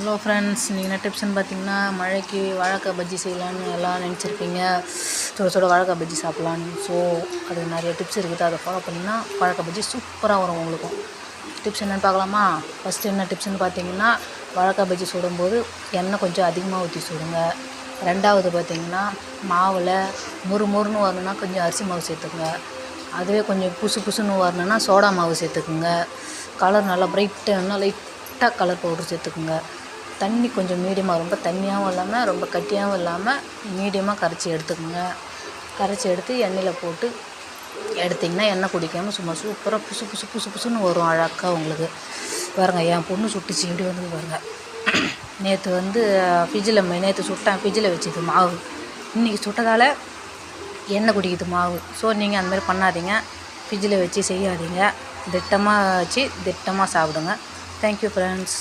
Hello friends, நீங்கள் என்ன டிப்ஸ்ன்னு பார்த்தீங்கன்னா, மழைக்கு வாழைக்காய் பஜ்ஜி செய்யலான்னு எல்லாம் நினச்சிருப்பீங்க. சுட சுட வாழைக்காய் பஜ்ஜி சாப்பிட்லான்னு. ஸோ அது நிறைய டிப்ஸ் இருக்குது. அதை ஃபாலோ பண்ணிங்கன்னா வாழைக்காய் பஜ்ஜி சூப்பராக வரும் உங்களுக்கும். டிப்ஸ் என்னென்னு பார்க்கலாமா? ஃபஸ்ட்டு என்ன டிப்ஸ்ன்னு பார்த்தீங்கன்னா, வாழைக்காய் பஜ்ஜி சுடும்போது எண்ணெய் கொஞ்சம் அதிகமாக ஊற்றி சுடுங்க. ரெண்டாவது பார்த்தீங்கன்னா, மாவில் முறுமுறுன்னு வரணுன்னா கொஞ்சம் அரிசி மாவு சேர்த்துக்குங்க. அதுவே கொஞ்சம் புசுன்னு வரணுன்னா சோடா மாவு சேர்த்துக்குங்க. கலர் நல்லா லைட்டாக கலர் பவுடர் சேர்த்துக்குங்க. தண்ணி கொஞ்சம் மீடியமாக, ரொம்ப தண்ணியாகவும் இல்லாமல் ரொம்ப கட்டியாகவும் இல்லாமல் மீடியமாக கரைச்சி எடுத்துக்கோங்க. கரைச்சி எடுத்து எண்ணெயில் போட்டு எடுத்திங்கன்னா எண்ணெய் குடிக்காமல் சும்மா சூப்பராக புசுன்னு வரும் அழகாக உங்களுக்கு. பாருங்கள், என் பொண்ணு சுட்டுச்சு எப்படி வந்து பாருங்கள். நேற்று சுட்டேன், ஃப்ரிட்ஜில் வச்சுது மாவு. இன்றைக்கி சுட்டதால் எண்ணெய் குடிக்குது மாவு. ஸோ நீங்கள் அந்தமாதிரி பண்ணாதீங்க, ஃப்ரிட்ஜில் வச்சு செய்யாதீங்க. திட்டமாக வச்சு திட்டமாக சாப்பிடுங்க. Thank you friends.